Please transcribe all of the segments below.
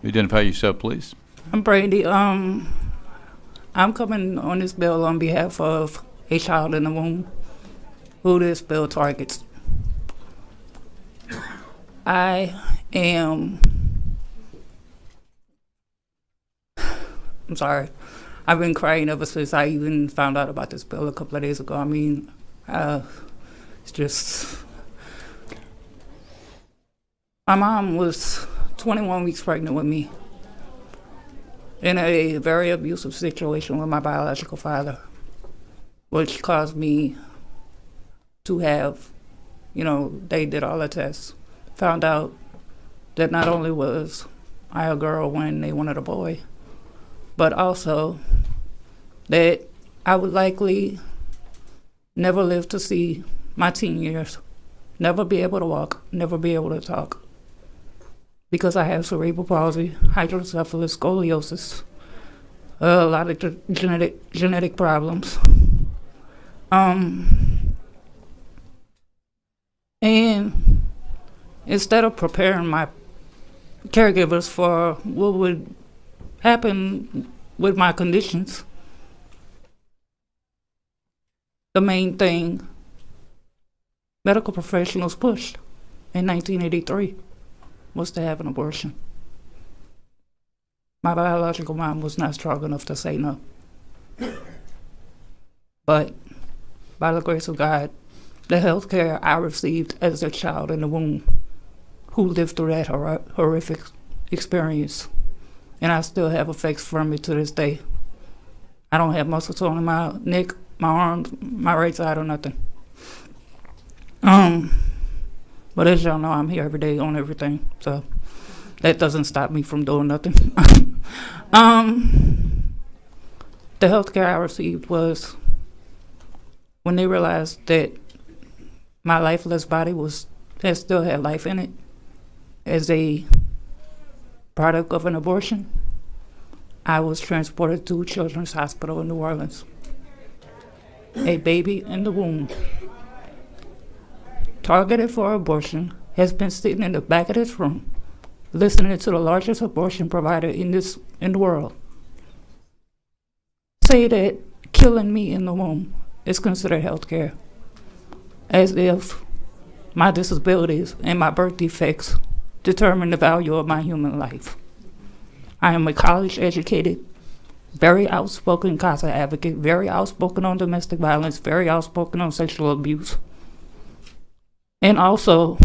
Identify yourself, please. I'm Brandy. I'm coming on this bill on behalf of a child in the womb who this bill targets. I am, I'm sorry, I've been crying ever since I even found out about this bill a couple of days ago. I mean, it's just, my mom was 21 weeks pregnant with me in a very abusive situation with my biological father, which caused me to have, they did all the tests, found out that not only was I a girl when they wanted a boy, but also that I would likely never live to see my teen years, never be able to walk, never be able to talk, because I have cerebral palsy, hydrocephalus, scoliosis, a lot of genetic problems. And instead of preparing my caregivers for what would happen with my conditions, the main thing medical professionals pushed in 1983 was to have an abortion. My biological mom was not strong enough to say no. But by the grace of God, the health care I received as a child in the womb who lived through that horrific experience, and I still have effects from it to this day. I don't have muscle tone in my neck, my arms, my right side, or nothing. But as y'all know, I'm here every day on everything, so that doesn't stop me from doing nothing. The health care I received was when they realized that my lifeless body had still had life in it as a product of an abortion. I was transported to Children's Hospital in New Orleans. A baby in the womb, targeted for abortion, has been sitting in the back of this room, listening to the largest abortion provider in the world say that killing me in the womb is considered health care, as if my disabilities and my birth defects determine the value of my human life. I am a college-educated, very outspoken CASA advocate, very outspoken on domestic violence, very outspoken on sexual abuse. And also,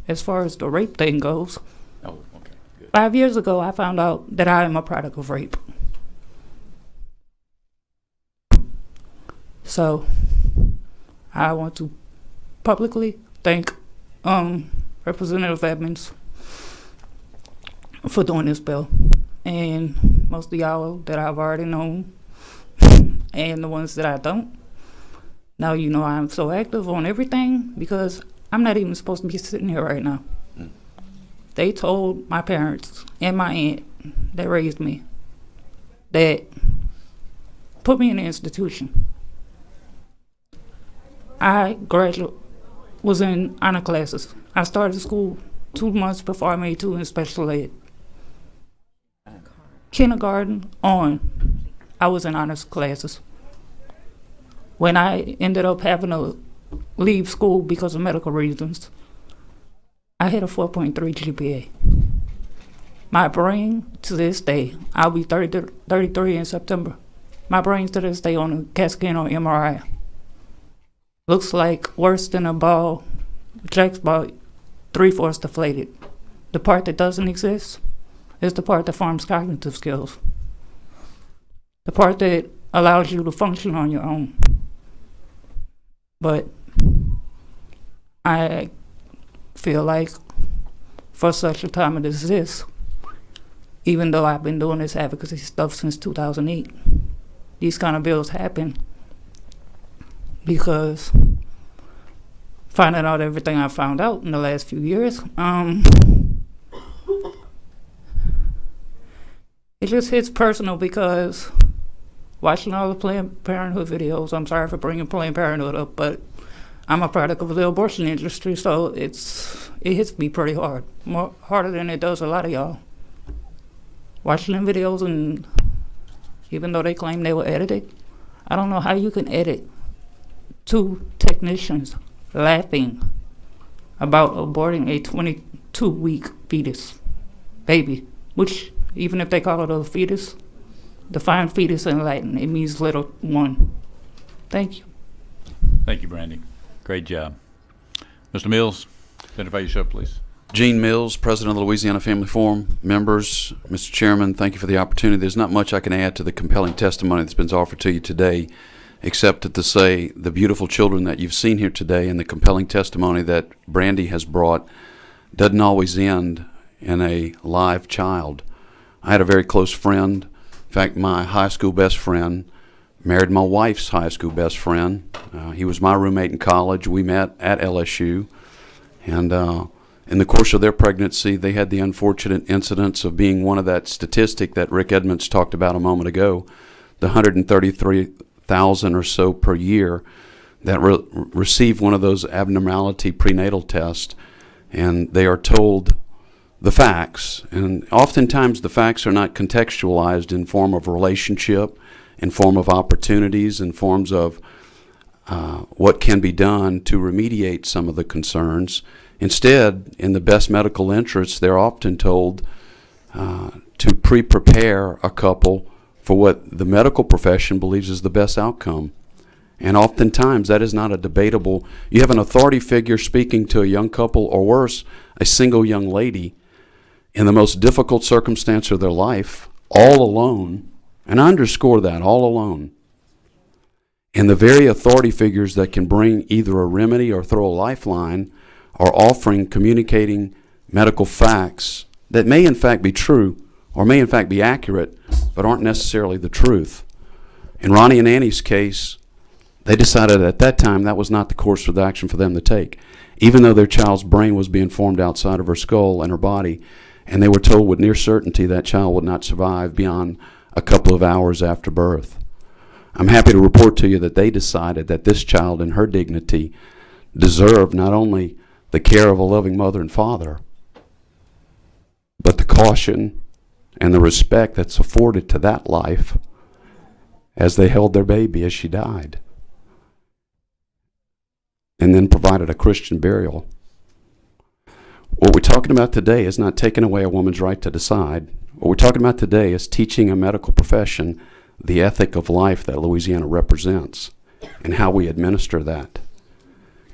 as far as the rape thing goes, 5 years ago, I found out that I am a product of rape. So, I want to publicly thank Representative Edmonds for doing this bill. And most of y'all that I've already known, and the ones that I don't, now you know I'm so active on everything because I'm not even supposed to be sitting here right now. They told my parents and my aunt that raised me that put me in an institution. I was in honor classes. I started school 2 months before I made 2 in special ed. Kindergarten on, I was in honors classes. When I ended up having to leave school because of medical reasons, I had a 4.3 GPA. My brain, to this day, I'll be 33 in September. My brain to this day on a CAT scan or MRI looks like worse than a ball, Jack's ball, 3/4 deflated. The part that doesn't exist is the part that forms cognitive skills. The part that allows you to function on your own. But I feel like for such a time as this, even though I've been doing this advocacy stuff since 2008, these kind of bills happen because finding out everything I found out in the last few years, it just hits personal because watching all the Planned Parenthood videos, I'm sorry for bringing Planned Parenthood up, but I'm a product of the abortion industry, so it hits me pretty hard, more harder than it does a lot of y'all. watching the videos, and even though they claim they were edited, I don't know how you can edit two technicians laughing about aborting a 22-week fetus baby, which even if they call it a fetus, define fetus in Latin, it means little one. Thank you. Thank you, Brandy. Great job. Mr. Mills, identify yourself, please. Gene Mills, President of the Louisiana Family Forum. Members, Mr. Chairman, thank you for the opportunity. There's not much I can add to the compelling testimony that's been offered to you today, except to say the beautiful children that you've seen here today and the compelling testimony that Brandy has brought doesn't always end in a live child. I had a very close friend. In fact, my high school best friend married my wife's high school best friend. He was my roommate in college. We met at LSU. And in the course of their pregnancy, they had the unfortunate incidents of being one of that statistic that Rick Edmonds talked about a moment ago, the 133,000 or so per year that receive one of those abnormality prenatal tests, and they are told the facts. And oftentimes the facts are not contextualized in form of relationship, in form of opportunities, in forms of what can be done to remediate some of the concerns. Instead, in the best medical interests, they're often told to pre-prepare a couple for what the medical profession believes is the best outcome. And oftentimes that is not a debatable. You have an authority figure speaking to a young couple, or worse, a single young lady, in the most difficult circumstance of their life, all alone, and I underscore that, all alone. And the very authority figures that can bring either a remedy or throw a lifeline are offering, communicating medical facts that may in fact be true or may in fact be accurate, but aren't necessarily the truth. In Ronnie and Annie's case, they decided at that time that was not the course of action for them to take, even though their child's brain was being formed outside of her skull and her body, and they were told with near certainty that child would not survive beyond a couple of hours after birth. I'm happy to report to you that they decided that this child and her dignity deserved not only the care of a loving mother and father, but the caution and the respect that's afforded to that life as they held their baby as she died, and then provided a Christian burial. What we're talking about today is not taking away a woman's right to decide. What we're talking about today is teaching a medical profession the ethic of life that Louisiana represents and how we administer that.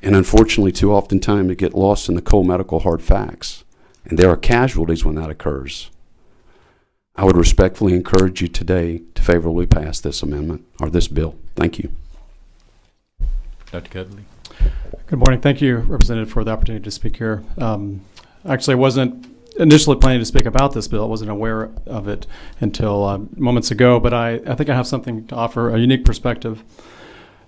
And unfortunately, too oftentimes we get lost in the cold medical hard facts, and there are casualties when that occurs. I would respectfully encourage you today to favorably pass this amendment, or this bill. Thank you. Dr. Cudley. Good morning. Thank you, Representative, for the opportunity to speak here. Actually, I wasn't initially planning to speak about this bill. I wasn't aware of it until moments ago, but I think I have something to offer, a unique perspective.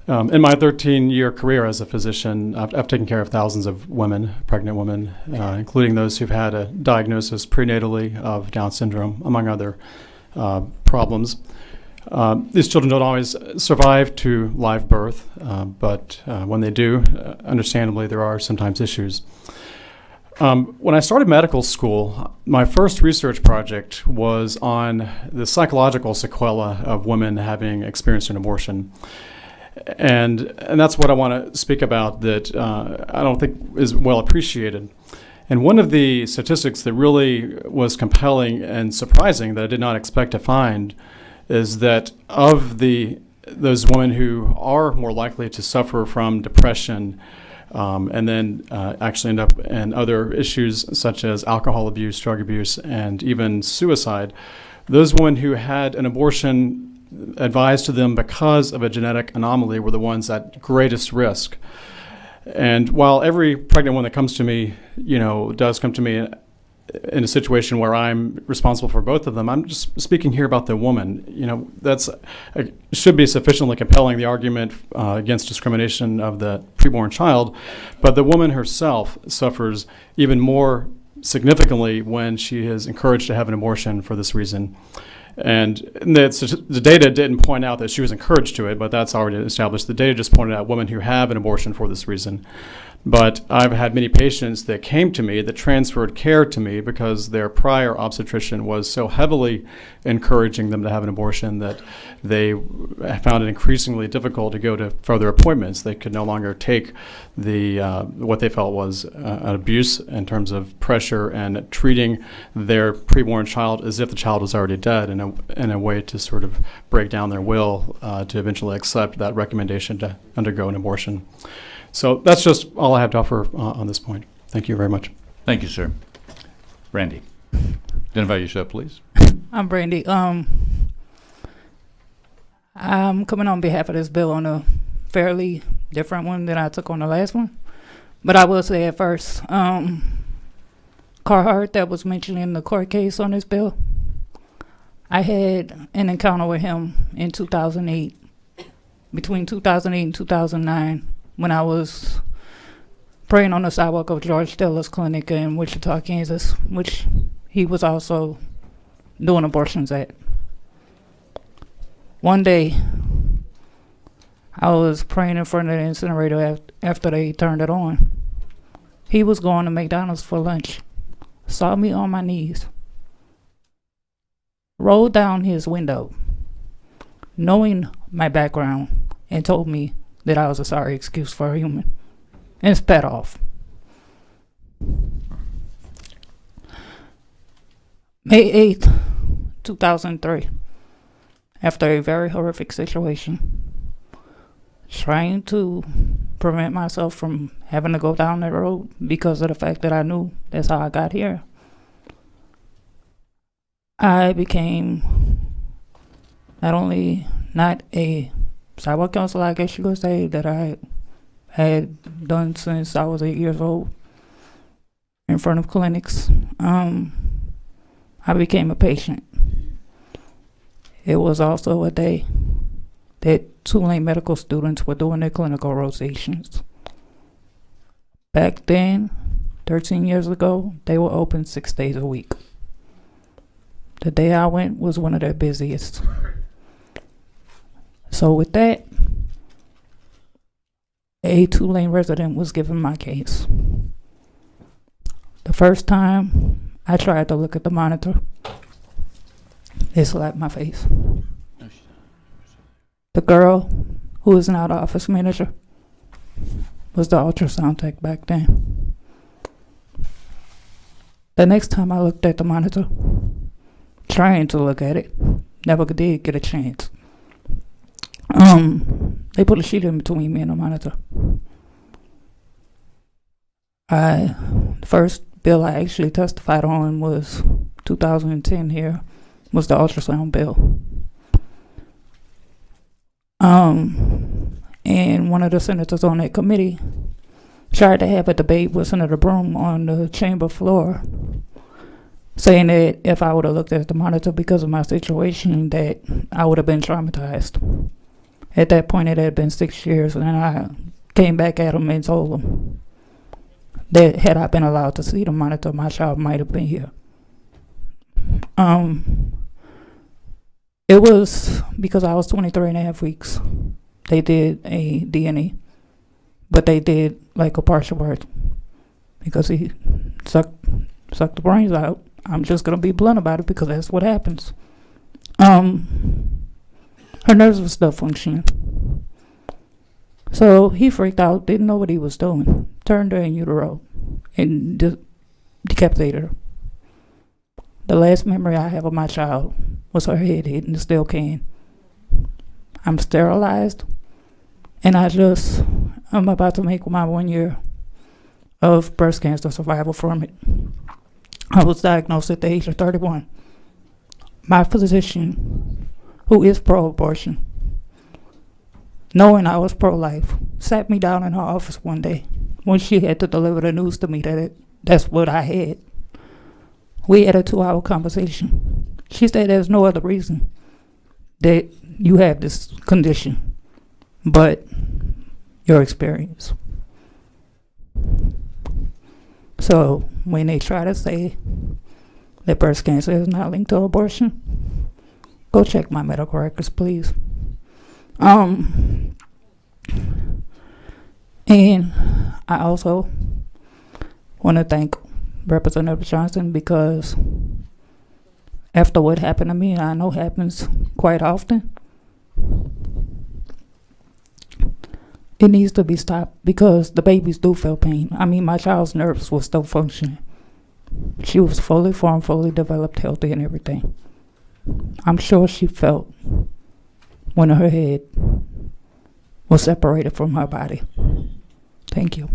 In my 13-year career as a physician, I've taken care of thousands of women, pregnant women, including those who've had a diagnosis prenatally of Down syndrome, among other problems. These children don't always survive to live birth, but when they do, understandably, there are sometimes issues. When I started medical school, my first research project was on the psychological sequela of women having experienced an abortion. And that's what I want to speak about that I don't think is well appreciated. And one of the statistics that really was compelling and surprising that I did not expect to find is that of those women who are more likely to suffer from depression and then actually end up in other issues such as alcohol abuse, drug abuse, and even suicide, those women who had an abortion advised to them because of a genetic anomaly were the ones at greatest risk. And while every pregnant woman that comes to me, does come to me in a situation where I'm responsible for both of them, I'm just speaking here about the woman. That's should be sufficiently compelling, the argument against discrimination of the preborn child, but the woman herself suffers even more significantly when she is encouraged to have an abortion for this reason. And the data didn't point out that she was encouraged to it, but that's already established. The data just pointed out women who have an abortion for this reason. But I've had many patients that came to me that transferred care to me because their prior obstetrician was so heavily encouraging them to have an abortion that they found it increasingly difficult to go to further appointments. They could no longer take the what they felt was an abuse in terms of pressure and treating their preborn child as if the child was already dead, in a way to sort of break down their will to eventually accept that recommendation to undergo an abortion. So that's just all I have to offer on this point. Thank you very much. Thank you, sir. Randy, identify yourself, please. I'm Brandy. I'm coming on behalf of this bill on a fairly different one than I took on the last one. But I will say at first, Carhart, that was mentioned in the court case on this bill, I had an encounter with him in 2008, between 2008 and 2009, when I was praying on the sidewalk of George Stiller's clinic in Wichita, Kansas, which he was also doing abortions at. One day, I was praying in front of the incinerator after they turned it on. He was going to McDonald's for lunch, saw me on my knees, rolled down his window, knowing my background, and told me that I was a sorry excuse for a human, and sped off. May 8th, 2003, after a very horrific situation, trying to prevent myself from having to go down that road because of the fact that I knew that's how I got here, I became not only not a sidewalk counselor, I guess you could say, that I had done since I was 8 years old in front of clinics. I became a patient. It was also a day that Tulane medical students were doing their clinical rotations. Back then, 13 years ago, they were open 6 days a week. The day I went was one of their busiest. So with that, a Tulane resident was given my case. The first time I tried to look at the monitor, they slapped my face. The girl, who is now the office manager, was the ultrasound tech back then. The next time I looked at the monitor, trying to look at it, never did get a chance. They put a sheet in between me and the monitor. The first bill I actually testified on was 2010 here, was the ultrasound bill. And one of the senators on that committee tried to have a debate with Senator Broom on the chamber floor, saying that if I would have looked at the monitor because of my situation, that I would have been traumatized. At that point, it had been 6 years, and I came back at him and told him that had I been allowed to see the monitor, my child might have been here. It was because I was 23 and a half weeks. They did a DNA, but they did like a partial birth because he sucked the brains out. I'm just gonna be blunt about it because that's what happens. Her nerves were still functioning. So he freaked out, didn't know what he was doing, turned her in utero and decapitated her. The last memory I have of my child was her head hitting the steel can. I'm sterilized, and I'm about to make my 1 year of breast cancer survival from it. I was diagnosed at the age of 31. My physician, who is pro-abortion, knowing I was pro-life, sat me down in her office one day when she had to deliver the news to me that that's what I had. We had a 2-hour conversation. She said there's no other reason that you have this condition but your experience. So when they try to say that breast cancer is not linked to abortion, go check my medical records, please. And And I also want to thank Representative Johnson because after what happened to me, I know happens quite often, it needs to be stopped because the babies do feel pain. I mean, my child's nerves were still functioning. She was fully formed, fully developed, healthy, and everything. I'm sure she felt when her head was separated from her body. Thank you.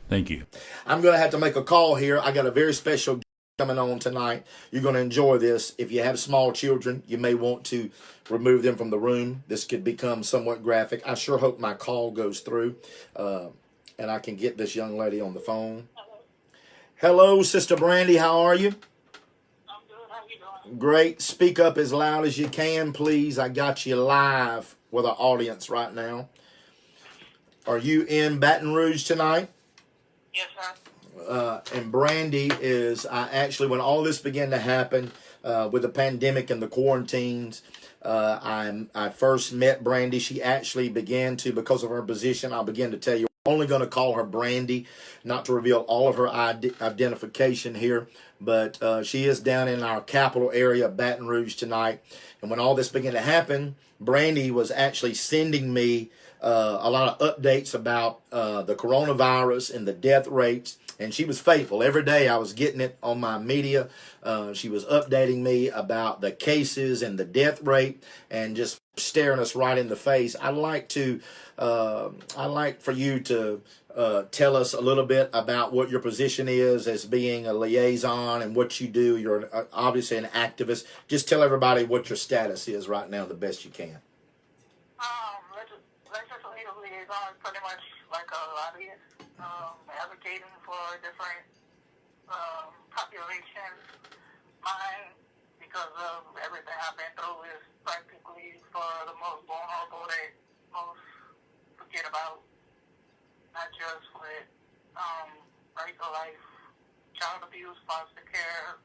Thank you. I'm going to have to make a call here. I got a very special guest coming on tonight. You're going to enjoy this. If you have small children, you may want to remove them from the room. This could become somewhat graphic. I sure hope my call goes through and I can get this young lady on the phone. Hello, Sister Brandy. How are you? I'm good. How you doing? Great. Speak up as loud as you can, please. I got you live with our audience right now. Are you in Baton Rouge tonight? Yes, sir. And Brandy is, when all this began to happen with the pandemic and the quarantines, I first met Brandy. She actually began to, because of her position, I'll begin to tell you, I'm only going to call her Brandy, not to reveal all of her identification here, but she is down in our capital area, Baton Rouge, tonight. And when all this began to happen, Brandy was actually sending me a lot of updates about the coronavirus and the death rates. And she was faithful. Every day I was getting it on my media. She was updating me about the cases and the death rate and just staring us right in the face. I'd like for you to tell us a little bit about what your position is as being a liaison and what you do. You're obviously an activist. Just tell everybody what your status is right now the best you can. Legislative liaison is pretty much like a lobbyist, advocating for different populations. Mine, because of everything I've been through, is practically for the most vulnerable that most forget about, not just with regular life, child abuse, foster care,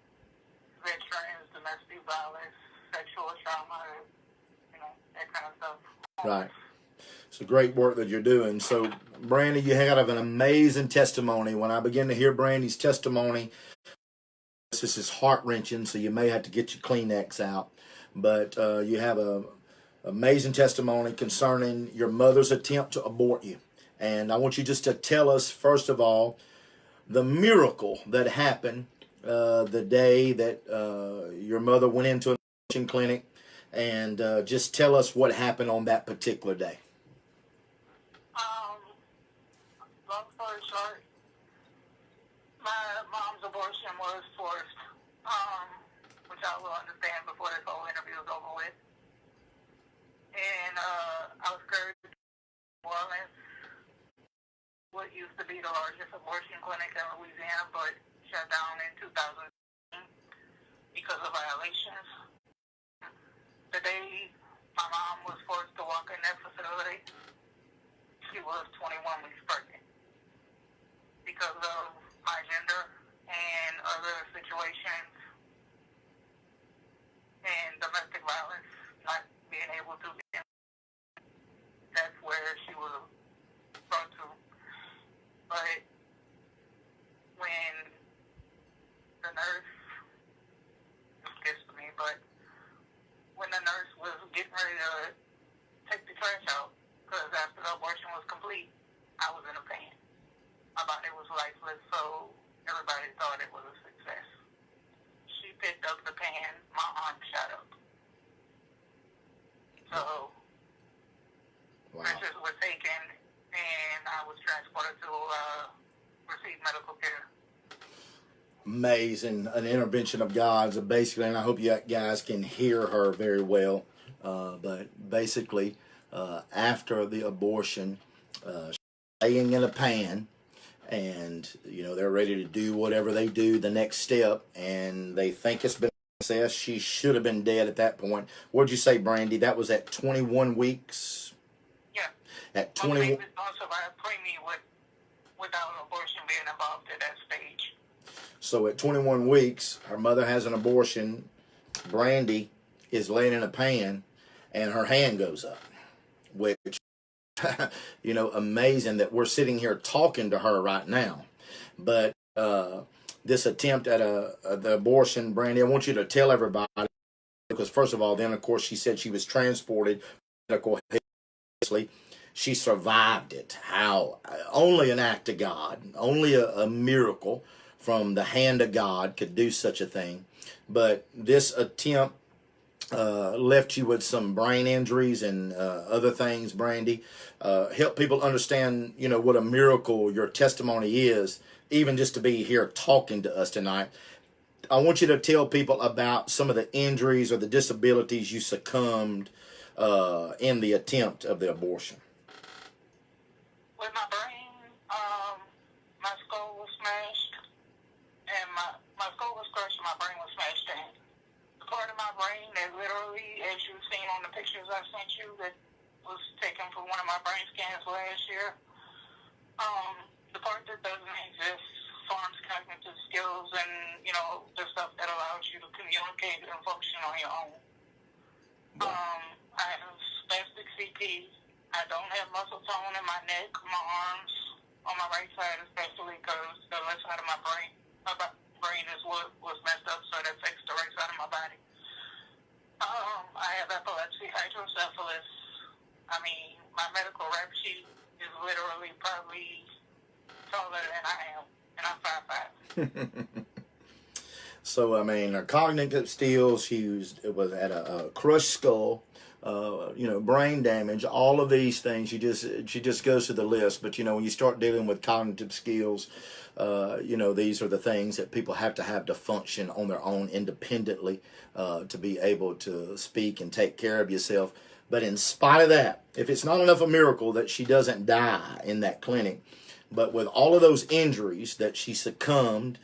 veterans, domestic violence, sexual trauma, that kind of stuff. Right. It's the great work that you're doing. So, Brandy, you have an amazing testimony. When I begin to hear Brandy's testimony, this is heart-wrenching, so you may have to get your Kleenex out. But you have an amazing testimony concerning your mother's attempt to abort you. And I want you just to tell us, first of all, the miracle that happened the day that your mother went into an abortion clinic, and just tell us what happened on that particular day. Long story short, my mom's abortion was forced, which I will understand before this whole interview is over with. And I was carried to New Orleans, what used to be the largest abortion clinic in Louisiana, but shut down in 2016 because of violations. The day my mom was forced to walk in that facility, she was 21 weeks pregnant. Because of my gender and other situations and domestic violence, not being able to get in, that's where she was brought to. But when the nurse, it gets to me, but when the nurse was getting ready to take the trash out, because after the abortion was complete, I was in a pain. My body was lifeless, so everybody thought it was a success. She picked up the pan, my arm shot up. So, pictures were taken, and I was transported to receive medical care. Amazing, an intervention of God's, basically, and I hope you guys can hear her very well. But basically, after the abortion, laying in a pan, and they're ready to do whatever they do, the next step, and they think it's been a success. She should have been dead at that point. What'd you say, Brandy? That was at 21 weeks. Yeah. At My 21. babies don't survive preemie without abortion being involved at that stage. So at 21 weeks, her mother has an abortion. Brandy is laying in a pan, and her hand goes up, which amazing that we're sitting here talking to her right now. But this attempt at the abortion, Brandy, I want you to tell everybody, because first of all, then of course she said she was transported medical. She survived it. How? Only an act of God, only a miracle from the hand of God could do such a thing. But this attempt left you with some brain injuries and other things, Brandy. Help people understand, what a miracle your testimony is, even just to be here talking to us tonight. I want you to tell people about some of the injuries or the disabilities you succumbed in the attempt of the abortion. With my brain, my skull was smashed, and my skull was crushed and my brain was smashed in. The part of my brain that literally, as you've seen on the pictures I sent you, that was taken from one of my brain scans last year, the part that doesn't exist forms cognitive skills and, the stuff that allows you to communicate and function on your own. I have spastic CP. I don't have muscle tone in my neck, my arms, on my right side especially, because the left side of my brain is what was messed up, so that affects the right side of my body. I have epilepsy, hydrocephalus. I mean, my medical rap sheet is literally probably taller than I am, and I'm 5'5". So, I mean, her cognitive skills, it was at a crushed skull, brain damage, all of these things. She just goes through the list. But, when you start dealing with cognitive skills, these are the things that people have to function on their own independently to be able to speak and take care of yourself. But in spite of that, if it's not enough a miracle that she doesn't die in that clinic, but with all of those injuries that she succumbed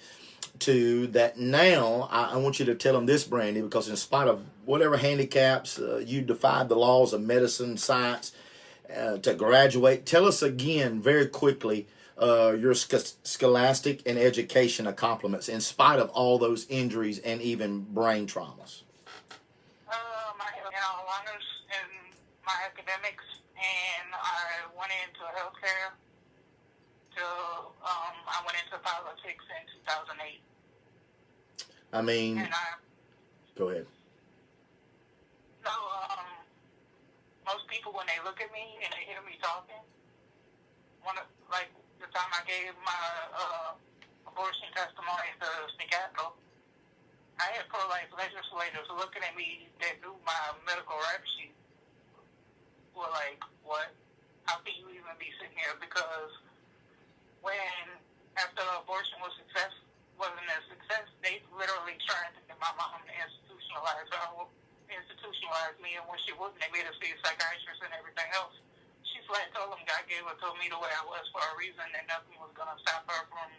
to, that now I want you to tell them this, Brandy, because in spite of whatever handicaps, you defied the laws of medicine, science, to graduate. Tell us again very quickly your scholastic and education accomplishments in spite of all those injuries and even brain traumas. I have all honors in my academics, and I went into healthcare till I went into politics in 2008. I mean, And go ahead. no, most people when they look at me and they hear me talking, like the time I gave my abortion testimony to the Capitol, I had pro-life legislators looking at me that knew my medical rap sheet. Were like, what? How can you even be sitting here? Because when after abortion wasn't a success, they literally tried to get my mom to institutionalize me, and when she wouldn't, they made her see a psychiatrist and everything else. She flat told them God gave her to me the way I was for a reason, and nothing was gonna stop her from,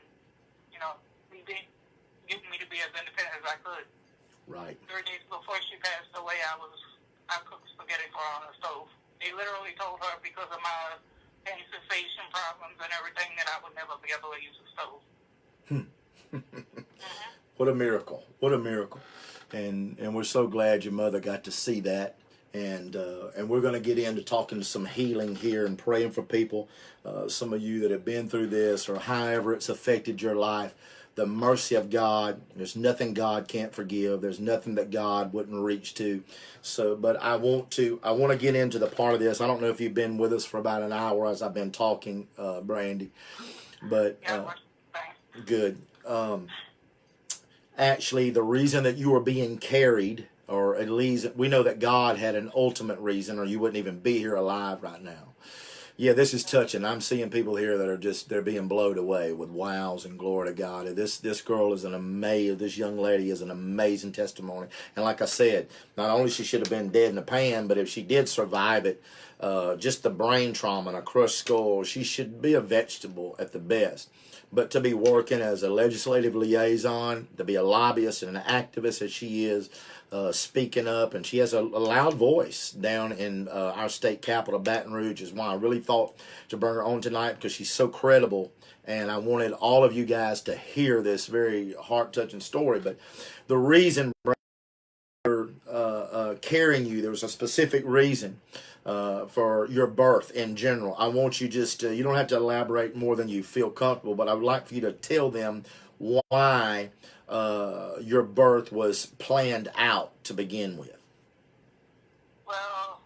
getting me to be as independent as I could. Right. 3 days before she passed away, I cooked spaghetti for her on the stove. They literally told her because of my pain sensation problems and everything that I would never be able to use a stove. What a miracle. What a miracle. And we're so glad your mother got to see that. And we're going to get into talking to some healing here and praying for people. Some of you that have been through this or however it's affected your life. The mercy of God, there's nothing God can't forgive. There's nothing that God wouldn't reach to. So, but I want to get into the part of this. I don't know if you've been with us for about an hour as I've been talking, Brandy, but good. Actually, the reason that you were being carried, or at least we know that God had an ultimate reason, or you wouldn't even be here alive right now. Yeah, this is touching. I'm seeing people here that are they're being blown away with wows and glory to God. And this girl is this young lady is an amazing testimony. And like I said, not only she should have been dead in the pan, but if she did survive it, just the brain trauma and a crushed skull, she should be a vegetable at the best. But to be working as a legislative liaison, to be a lobbyist and an activist as she is, speaking up, and she has a loud voice down in our state capital, Baton Rouge, is why I really thought to bring her on tonight, because she's so credible, and I wanted all of you guys to hear this very heart-touching story. But the reason carrying you. There was a specific reason for your birth in general. I want you just, you don't have to elaborate more than you feel comfortable, but I would like for you to tell them why your birth was planned out to begin with. Well,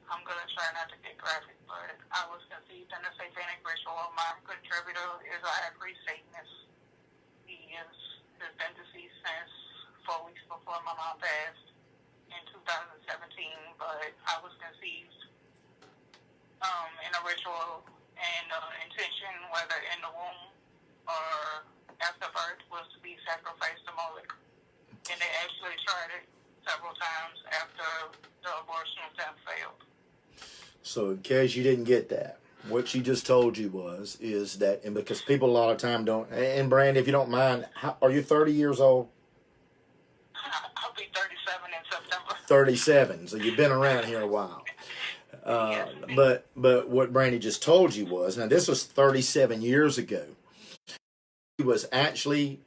I'm going to try not to get graphic, but I was conceived in a satanic ritual. My contributor is a high priest Satanist. Has been deceased since 4 weeks before my mom passed in 2017, but I was conceived in a ritual, and intention, whether in the womb or after birth, was to be sacrificed to Moloch. And they actually tried it several times after the abortion attempt failed. So in case you didn't get that, what she just told you is that, and because people a lot of time don't, and Brandy, if you don't mind, are you 30 years old? I'll be 37 in September. 37, so you've been around here a while. Yes. But what Brandy just told you was, now this was 37 years ago. She was actually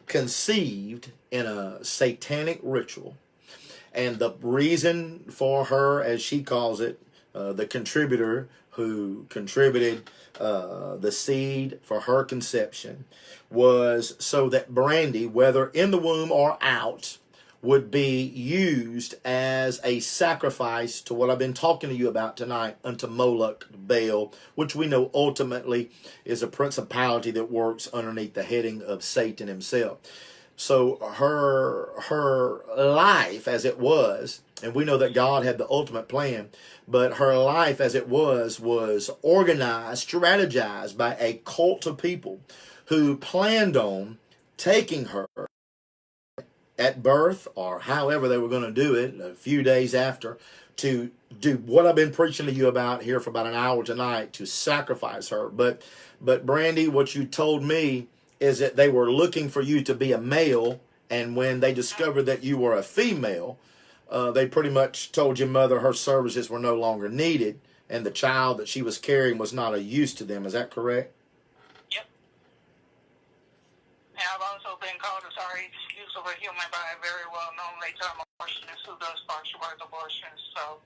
conceived in a satanic ritual, and the reason for her, as she calls it, the contributor who contributed the seed for her conception, was so that Brandy, whether in the womb or out, would be used as a sacrifice to what I've been talking to you about tonight, unto Moloch, Baal, which we know ultimately is a principality that works underneath the heading of Satan himself. So her life as it was, and we know that God had the ultimate plan, but her life as it was organized, strategized by a cult of people who planned on taking her at birth, or however they were going to do it, a few days after, to do what I've been preaching to you about here for about an hour tonight, to sacrifice her. But Brandy, what you told me is that they were looking for you to be a male, and when they discovered that you were a female, they pretty much told your mother her services were no longer needed, and the child that she was carrying was not of use to them. Is that correct? Yep. And I've also been called a sorry excuse of a human by a very well-known late-term abortionist who does partial birth abortions. So,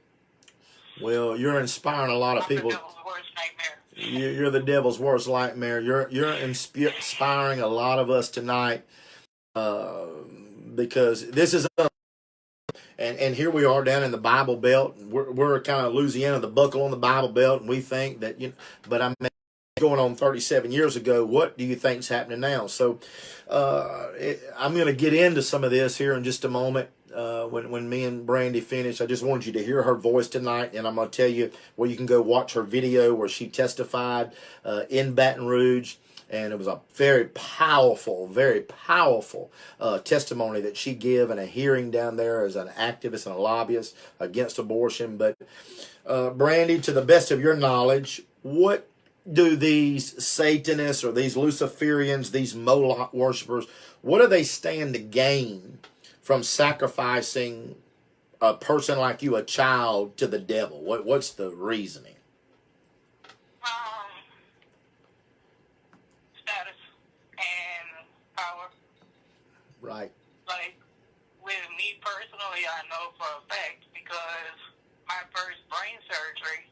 Well, you're inspiring a lot of I'm the people. devil's worst nightmare. You're the devil's worst nightmare. You're inspiring a lot of us tonight, because this is, and here we are down in the Bible Belt. We're kind of Louisiana, the buckle on the Bible Belt, and we think that, you know, but I mean, going on 37 years ago, what do you think's happening now? So I'm going to get into some of this here in just a moment. When me and Brandy finish, I just wanted you to hear her voice tonight, and I'm going to tell you where you can go watch her video where she testified in Baton Rouge, and it was a very powerful testimony that she gave in a hearing down there as an activist and a lobbyist against abortion. But Brandy, to the best of your knowledge, what do these Satanists or these Luciferians, these Moloch worshipers, what do they stand to gain from sacrificing a person like you, a child, to the devil? What's the reasoning? Status and power. Right. Like, with me personally, I know for a fact, because my first brain surgery,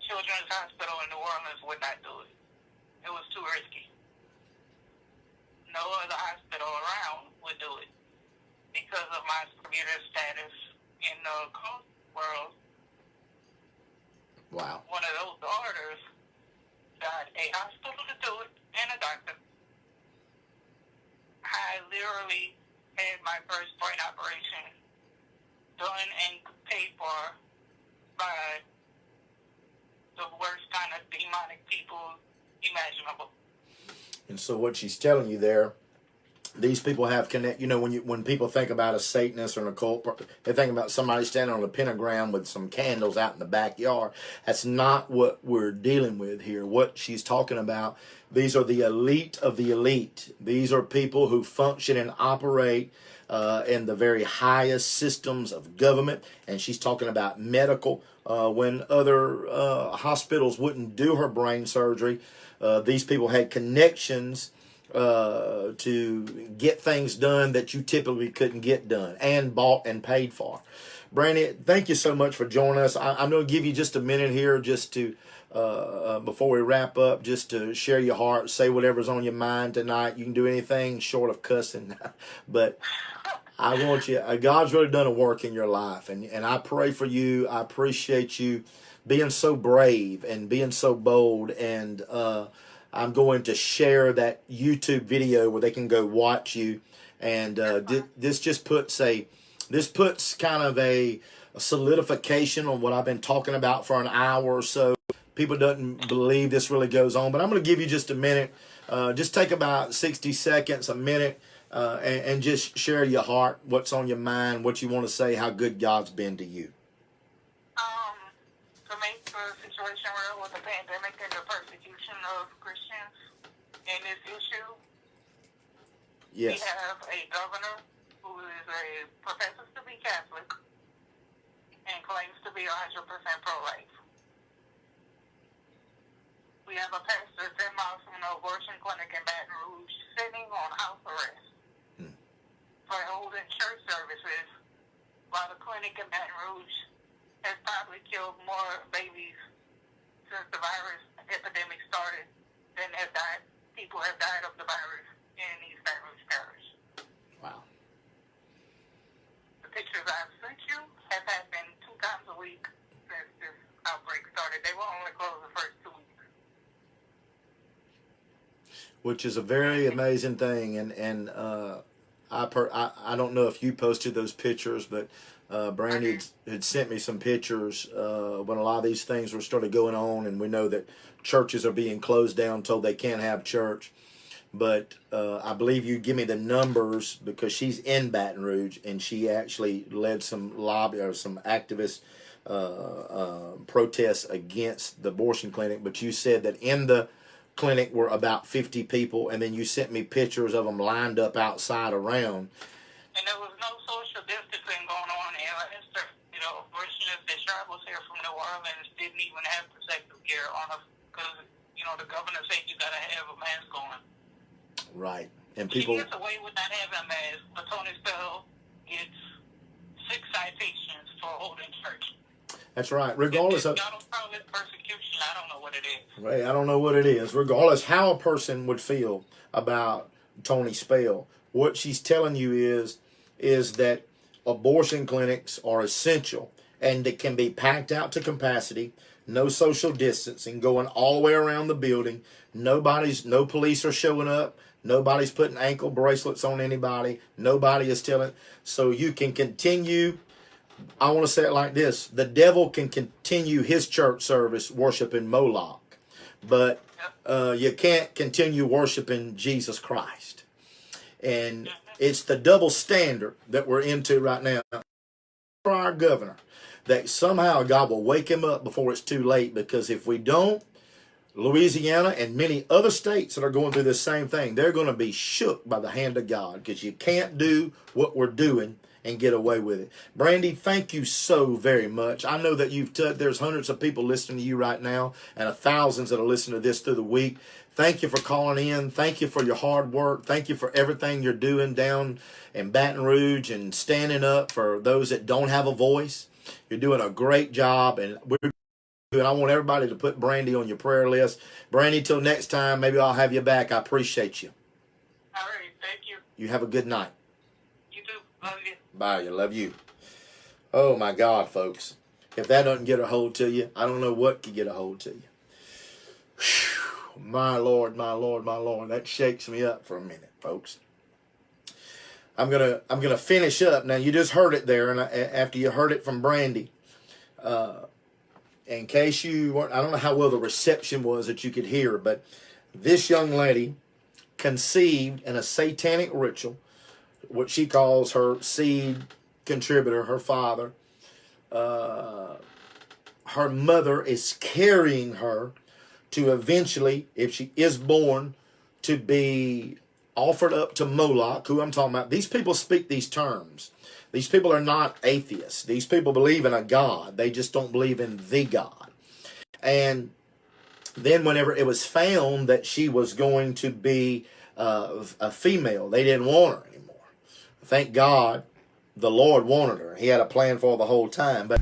Children's Hospital in New Orleans would not do it. It was too risky. No other hospital around would do it because of my computer status in the cult world. Wow. One of those orders got a hospital to do it and a doctor. I literally had my first brain operation done and paid for by the worst kind of demonic people imaginable. And so what she's telling you there, these people have connect. You know, when people think about a Satanist or an occult, they think about somebody standing on a pentagram with some candles out in the backyard. That's not what we're dealing with here. What she's talking about, these are the elite of the elite. These are people who function and operate in the very highest systems of government. And she's talking about medical. When other hospitals wouldn't do her brain surgery, these people had connections to get things done that you typically couldn't get done and bought and paid for. Brandy, thank you so much for joining us. I'm going to give you just a minute here just to, before we wrap up, just to share your heart, say whatever's on your mind tonight. You can do anything short of cussing, but I want you, God's really done a work in your life, and I pray for you. I appreciate you being so brave and being so bold, and I'm going to share that YouTube video where they can go watch you, and this just puts kind of a solidification on what I've been talking about for an hour or so. People don't believe this really goes on, but I'm going to give you just a minute. Just take about 60 seconds, a minute, and just share your heart, what's on your mind, what you want to say, how good God's been to you. To make the situation real with the pandemic and the persecution of Christians in this issue, Yes. we have a governor who professes to be Catholic and claims to be 100% pro-life. We have a pastor 10 miles from an abortion clinic in Baton Rouge sitting on house arrest for holding church services while the clinic in Baton Rouge has probably killed more babies since the virus epidemic started than people have died of the virus in East Baton Rouge Parish. Wow. The pictures I've sent you have happened 2 times a week since this outbreak started. They will only close the first 2 weeks. Which is a very amazing thing, and I don't know if you posted those pictures, but Brandy had sent me some pictures when a lot of these things were started going on, and we know that churches are being closed down, told they can't have church. But I believe you give me the numbers because she's in Baton Rouge, and she actually led some lobby or some activist protests against the abortion clinic. But you said that in the clinic were about 50 people, and then you sent me pictures of them lined up outside around. And there was no social distancing going on in Lancaster. You know, abortionists that travels here from New Orleans didn't even have protective gear on us because, you know, the governor said you got to have a mask on. Right. And She people, gets away with not having a mask, but Tony Spell gets 6 citations for holding church. that's right. Regardless of, Y'all don't call it persecution. I don't know what it is. hey, I don't know what it is. Regardless how a person would feel about Tony Spell, what she's telling you is that abortion clinics are essential and they can be packed out to capacity, no social distancing, going all the way around the building. No police are showing up. Nobody's putting ankle bracelets on anybody. Nobody is telling. So you can continue. I want to say it like this. The devil can continue his church service worshiping Moloch, but you can't continue worshiping Jesus Christ. And it's the double standard that we're into right now for our governor, that somehow God will wake him up before it's too late, because if we don't, Louisiana and many other states that are going through the same thing, they're going to be shook by the hand of God, because you can't do what we're doing and get away with it. Brandy, thank you so very much. I know that there's hundreds of people listening to you right now, and thousands that are listening to this through the week. Thank you for calling in. Thank you for your hard work. Thank you for everything you're doing down in Baton Rouge and standing up for those that don't have a voice. You're doing a great job, and I want everybody to put Brandy on your prayer list. Brandy, till next time, maybe I'll have you back. I appreciate you. All right. Thank you. You have a good night. You too. Love you. Bye. I love you. Oh, my God, folks. If that doesn't get a hold to you, I don't know what can get a hold to you. Whew. My Lord, my Lord, my Lord. That shakes me up for a minute, folks. I'm gonna finish up. Now, you just heard it there, and after you heard it from Brandy, in case you weren't, I don't know how well the reception was that you could hear, but this young lady conceived in a satanic ritual, what she calls her seed contributor, her father. Her mother is carrying her to eventually, if she is born, to be offered up to Moloch, who I'm talking about. These people speak these terms. These people are not atheists. These people believe in a God. They just don't believe in the God. And then whenever it was found that she was going to be a female. They didn't want her anymore. Thank God the Lord wanted her. He had a plan for her the whole time. But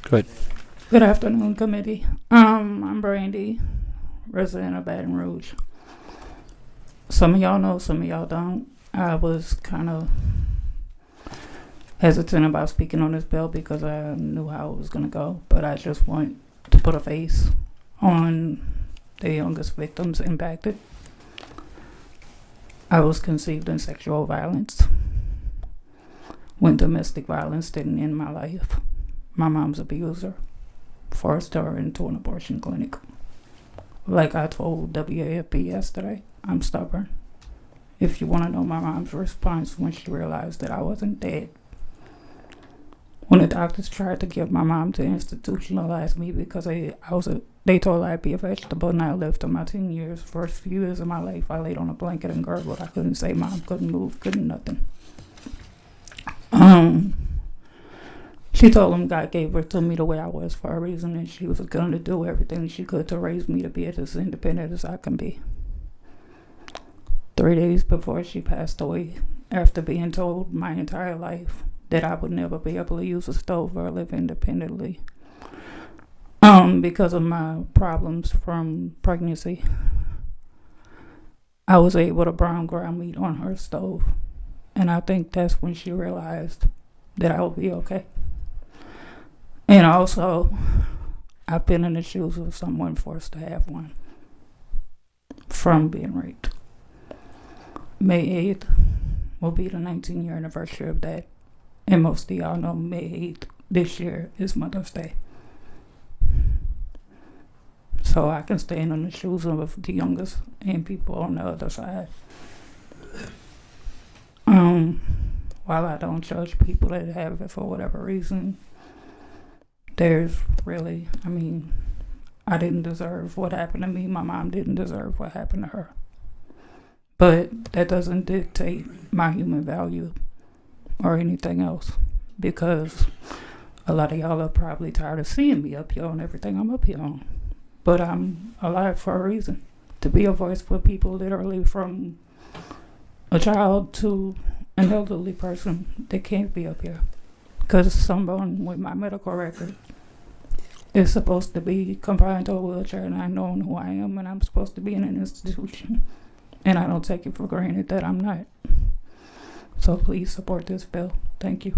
Go ahead. Good afternoon, committee. I'm Brandy, resident of Baton Rouge. Some of y'all know, some of y'all don't. I was kind of hesitant about speaking on this bill because I knew how it was going to go, but I just want to put a face on the youngest victims impacted. I was conceived in sexual violence. When domestic violence didn't end my life, my mom's abuser forced her into an abortion clinic. Like I told WAFB yesterday, I'm stubborn. If you want to know my mom's response when she realized that I wasn't dead. When the doctors tried to get my mom to institutionalize me because they told I'd be a vegetable, and I lived through my 10 years. First few years of my life, I laid on a blanket and gurgled. I couldn't say mom, couldn't move, couldn't nothing. She told them God gave her to me the way I was for a reason, and she was going to do everything she could to raise me to be as independent as I can be. 3 days before she passed away, after being told my entire life that I would never be able to use a stove or live independently because of my problems from pregnancy, I was able to brown ground meat on her stove. And I think that's when she realized that I would be okay. And also, I've been in the shoes of someone forced to have one from being raped. May 8th will be the 19-year anniversary of that. And most of y'all know May 8th this year is Mother's Day. So I can stand in the shoes of the youngest and people on the other side. While I don't judge people that have it for whatever reason, there's really, I didn't deserve what happened to me. My mom didn't deserve what happened to her. But that doesn't dictate my human value or anything else, because a lot of y'all are probably tired of seeing me up here on everything I'm up here on. But I'm alive for a reason, to be a voice for people literally from a child to an elderly person that can't be up here. Because someone with my medical record is supposed to be confined to a wheelchair, and I know who I am, and I'm supposed to be in an institution. And I don't take it for granted that I'm not. So please support this bill. Thank you.